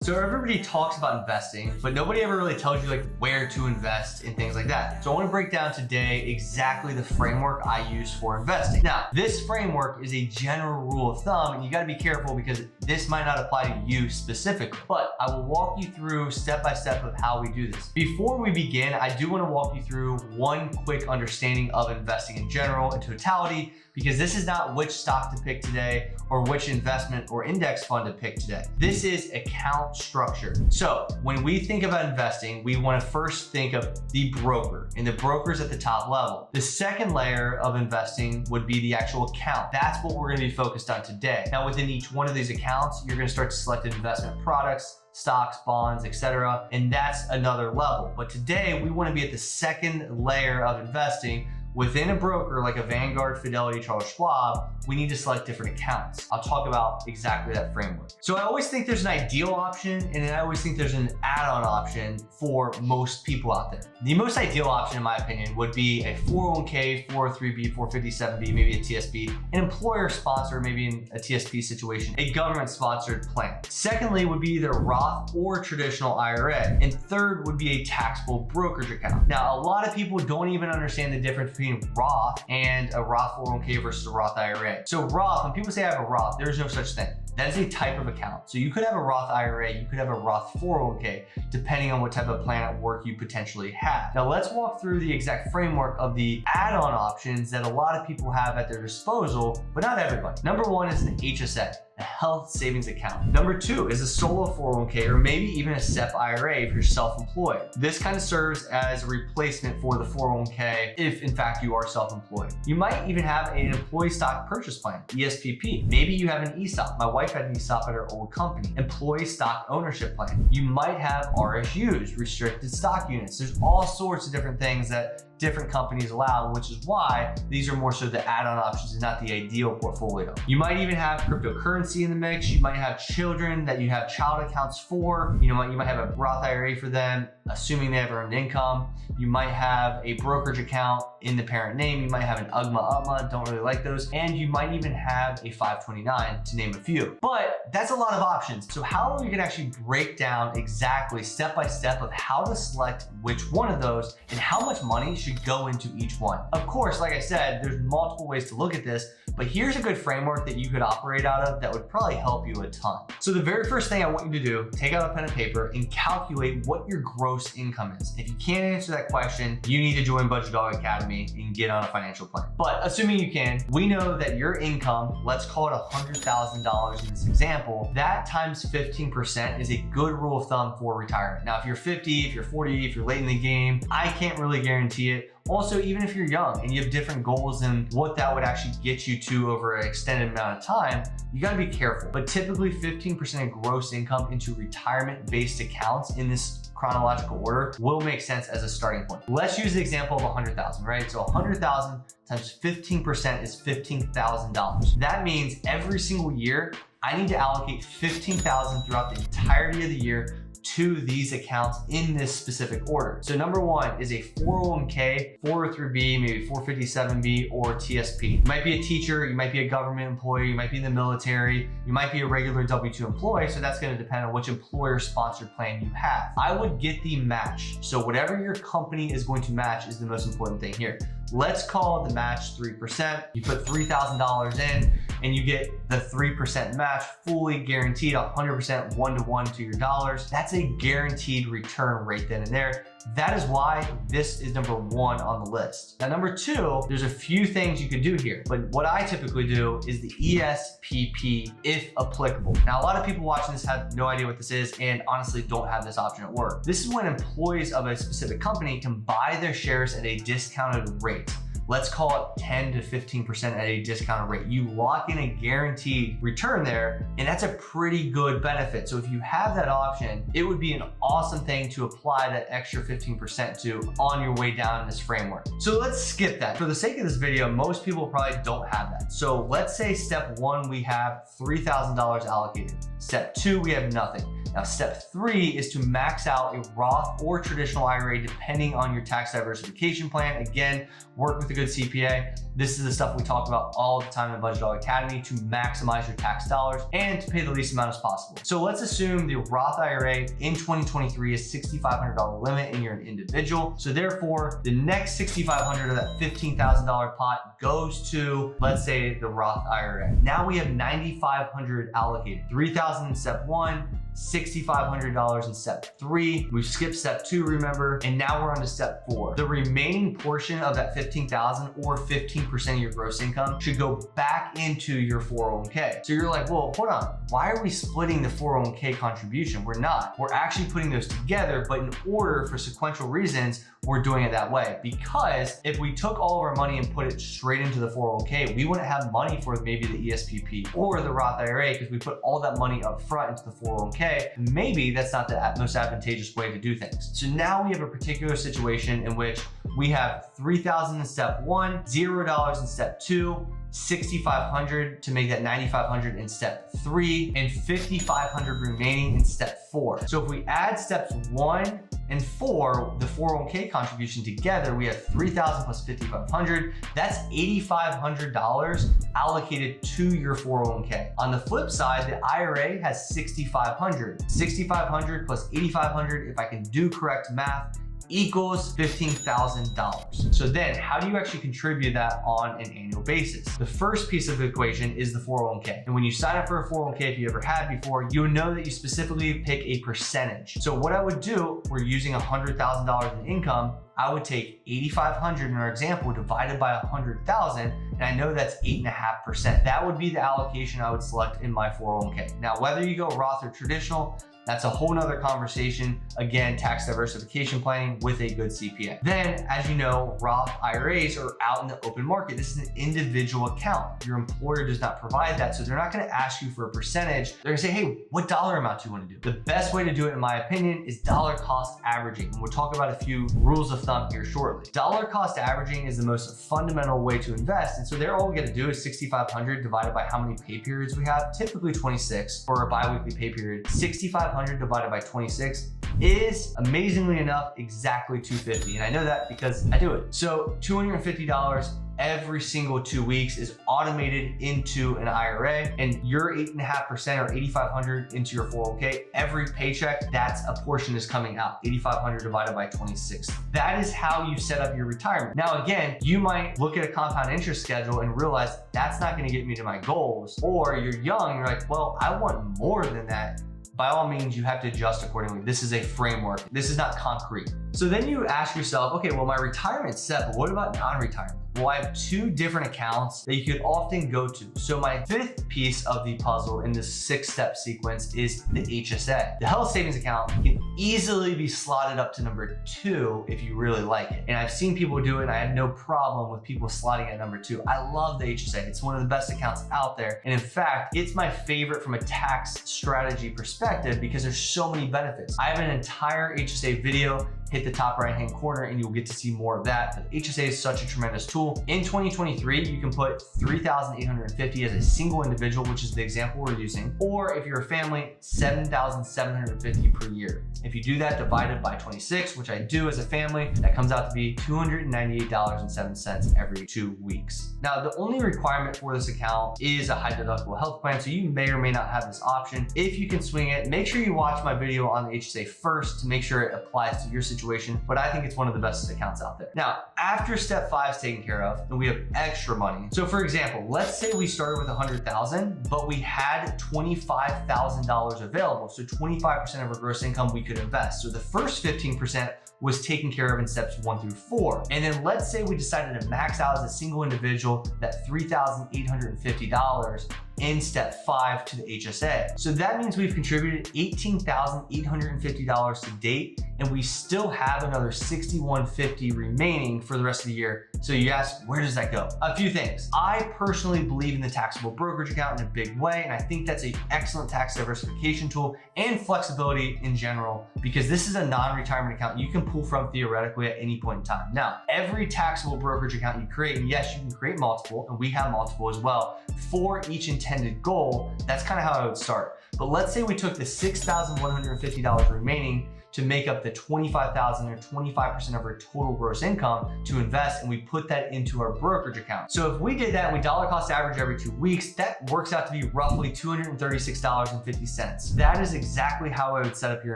So everybody talks about investing, but nobody ever really tells you like where to invest in things like that. So I want to break down today exactly the framework I use for investing. Now, this framework is a general rule of thumb, and you got to be careful because this might not apply to you specifically, but I will walk you through step by step of how we do this. Before we begin, I do want to walk you through one quick understanding of investing in general and totality, because this is not which stock to pick today or which investment or index fund to pick today. This is account structure. So when we think about investing, we want to first think of the broker, and the broker's at the top level. The second layer of investing would be the actual account. That's what we're going to be focused on today. Now, within each one of these accounts, you're going to start to select investment products, stocks, bonds, etc. And that's another level. But today we want to be at the second layer of investing. Within a broker like a Vanguard, Fidelity, Charles Schwab, we need to select different accounts. I'll talk about exactly that framework. So I always think there's an ideal option, and then I always think there's an add-on option for most people out there. The most ideal option, in my opinion, would be a 401k, 403b, 457b, maybe a TSB, an employer sponsor, maybe in a TSP situation, a government-sponsored plan. Secondly would be either Roth or traditional IRA. And third would be a taxable brokerage account. Now, a lot of people don't even understand the difference between Roth and a Roth 401k versus a Roth IRA. So Roth, when people say I have a Roth, there's no such thing. That is a type of account. So you could have a Roth IRA, you could have a Roth 401k, depending on what type of plan at work you potentially have. Now let's walk through the exact framework of the add-on options that a lot of people have at their disposal, but not everybody. Number one is an HSA, a health savings account. Number two is a solo 401k, or maybe even a SEP IRA if you're self-employed. This kind of serves as a replacement for the 401k if in fact you are self-employed. You might even have an employee stock purchase plan, ESPP. Maybe you have an ESOP. My wife had an ESOP at her old company. Employee stock ownership plan. You might have RSUs, restricted stock units. There's all sorts of different things that different companies allow, which is why these are more so the add-on options and not the ideal portfolio. You might even have cryptocurrency in the mix. You might have children that you have child accounts for. You might have a Roth IRA for them, assuming they have earned income. You might have a brokerage account in the parent name. You might have an UGMA, don't really like those. And you might even have a 529, to name a few. But that's a lot of options. So how are we gonna actually break down exactly step by step of how to select which one of those and how much money should go into each one? Of course, like I said, there's multiple ways to look at this, but here's a good framework that you could operate out of that would probably help you a ton. So the very first thing I want you to do, take out a pen and paper and calculate what your gross income is. If you can't answer that question, you need to join BudgetDog Academy and get on a financial plan. But assuming you can, we know that your income, let's call it $100,000 in this example, that times 15% is a good rule of thumb for retirement. Now, if you're 50, if you're 40, if you're late in the game, I can't really guarantee it. Also, even if you're young and you have different goals and what that would actually get you to over an extended amount of time, you gotta be careful. But typically 15% of gross income into retirement-based accounts in this chronological order will make sense as a starting point. Let's use the example of 100,000, right? So 100,000 times 15% is $15,000. That means every single year, I need to allocate $15,000 throughout the entirety of the year to these accounts in this specific order. So number one is a 401k, 403b, maybe 457b, or TSP. You might be a teacher, you might be a government employee, you might be in the military, you might be a regular W-2 employee, so that's gonna depend on which employer-sponsored plan you have. I would get the match. So whatever your company is going to match is the most important thing here. Let's call the match 3%. You put $3,000 in and you get the 3% match, fully guaranteed, 100% one-to-one to your dollars. That's a guaranteed return right then and there. That is why this is number one on the list. Now, number two, there's a few things you could do here, but what I typically do is the ESPP if applicable. Now, a lot of people watching this have no idea what this is and honestly don't have this option at work. This is when employees of a specific company can buy their shares at a discounted rate. Let's call it 10 to 15% at a discounted rate. You lock in a guaranteed return there, and that's a pretty good benefit. So if you have that option, it would be an awesome thing to apply that extra 15% to on your way down in this framework. So let's skip that. For the sake of this video, most people probably don't have that. So let's say step one, we have $3,000 allocated. Step two, we have nothing. Now, step 3 is to max out a Roth or traditional IRA depending on your tax diversification plan. Again, work with a good CPA. This is the stuff we talk about all the time in BudgetDog Academy to maximize your tax dollars and to pay the least amount as possible. So let's assume the Roth IRA in 2023 is $6,500 limit and you're an individual. So therefore, the next $6,500 of that $15,000 pot goes to, let's say, the Roth IRA. Now we have $9,500 allocated, $3,000 in step 1, $6,500 in step 3. We've skipped step 2, remember, and now we're on to step 4. The remaining portion of that $15,000 or 15% of your gross income should go back into your 401k. So you're like, well, hold on, why are we splitting the 401k contribution? We're not. We're actually putting those together, but in order for sequential reasons, we're doing it that way. Because if we took all of our money and put it straight into the 401k, we wouldn't have money for maybe the ESPP or the Roth IRA because we put all that money up front into the 401k. Maybe that's not the most advantageous way to do things. So now we have a particular situation in which we have $3,000 in step 1, $0 in step 2, $6,500 to make that $9,500 in step 3, and $5,500 remaining in step 4. So if we add steps 1 and 4, the 401k contribution together, we have $3,000 plus $5,500. That's $8,500 allocated to your 401k. On the flip side, the IRA has $6,500. $6,500 plus $8,500, if I can do correct math, equals $15,000. So then how do you actually contribute that on an annual basis? The first piece of the equation is the 401k. And when you sign up for a 401k, if you ever had before, you would know that you specifically pick a percentage. So what I would do, we're using $100,000 in income, I would take 8,500 in our example divided by 100,000, and I know that's 8.5%. That would be the allocation I would select in my 401k. Now, whether you go Roth or traditional, that's a whole nother conversation. Again, tax diversification planning with a good CPA. Then, as you know, Roth IRAs are out in the open market. This is an individual account. Your employer does not provide that, so they're not gonna ask you for a percentage. They're gonna say, hey, what dollar amount do you wanna do? The best way to do it, in my opinion, is dollar cost averaging. And we'll talk about a few rules of thumb here shortly. Dollar cost averaging is the most fundamental way to invest. And so they're all gonna do is 6,500 divided by how many pay periods we have, typically 26 for a bi-weekly pay period. 6,500 divided by 26 is, amazingly enough, exactly $250. And I know that because I do it. So $250 every single 2 weeks is automated into an IRA, and your 8.5% or 8,500 into your 401k, every paycheck, that's a portion is coming out, 8,500 divided by 26. That is how you set up your retirement. Now, again, you might look at a compound interest schedule and realize that's not gonna get me to my goals, or you're young, you're like, well, I want more than that. By all means, you have to adjust accordingly. This is a framework. This is not concrete. So then you ask yourself, okay, well, my retirement's set, but what about non-retirement? Well, I have 2 different accounts that you could often go to. So my 5th piece of the puzzle in this 6-step sequence is the HSA. The health savings account can easily be slotted up to number 2 if you really like it. And I've seen people do it, and I have no problem with people slotting at number 2. I love the HSA. It's one of the best accounts out there. And in fact, it's my favorite from a tax strategy perspective because there's so many benefits. I have an entire HSA video. Hit the top right hand corner and you'll get to see more of that. But HSA is such a tremendous tool. In 2023, you can put $3,850 as a single individual, which is the example we're using. Or if you're a family, $7,750 per year. If you do that divided by 26, which I do as a family, that comes out to be $298.07 every 2 weeks. Now, the only requirement for this account is a high deductible health plan. So you may or may not have this option. If you can swing it, make sure you watch my video on the HSA first to make sure it applies to your situation. But I think it's one of the best accounts out there. Now, after step 5 is taken care of, and we have extra money. So for example, let's say we started with 100,000, but we had $25,000 available. So 25% of our gross income we could invest. So the first 15% was taken care of in steps 1 through 4. And then let's say we decided to max out as a single individual that $3,850 in step 5 to the HSA. So that means we've contributed $18,850 to date, and we still have another $6,150 remaining for the rest of the year. So you ask, where does that go? A few things. I personally believe in the taxable brokerage account in a big way, and I think that's an excellent tax diversification tool and flexibility in general, because this is a non-retirement account you can pull from theoretically at any point in time. Now, every taxable brokerage account you create, and yes, you can create multiple, and we have multiple as well, for each intended goal. That's kind of how I would start. But let's say we took the $6,150 remaining to make up the $25,000 or 25% of our total gross income to invest, and we put that into our brokerage account. So if we did that and we dollar cost average every 2 weeks, that works out to be roughly $236.50. That is exactly how I would set up your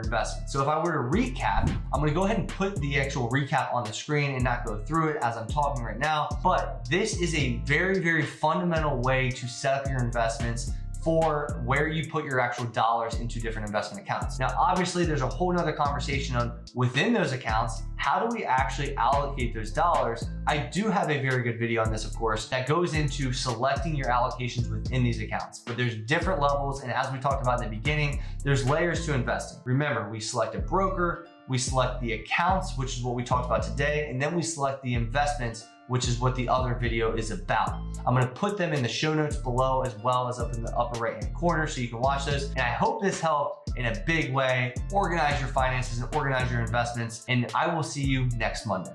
investment. So if I were to recap, I'm gonna go ahead and put the actual recap on the screen and not go through it as I'm talking right now, but this is a very, very fundamental way to set up your investments for where you put your actual dollars into different investment accounts. Now, obviously there's a whole nother conversation on within those accounts, how do we actually allocate those dollars? I do have a very good video on this, of course, that goes into selecting your allocations within these accounts, but there's different levels. And as we talked about in the beginning, there's layers to investing. Remember, we select a broker, we select the accounts, which is what we talked about today, and then we select the investments, which is what the other video is about. I'm gonna put them in the show notes below as well as up in the upper right-hand corner so you can watch those. And I hope this helped in a big way organize your finances and organize your investments. And I will see you next Monday.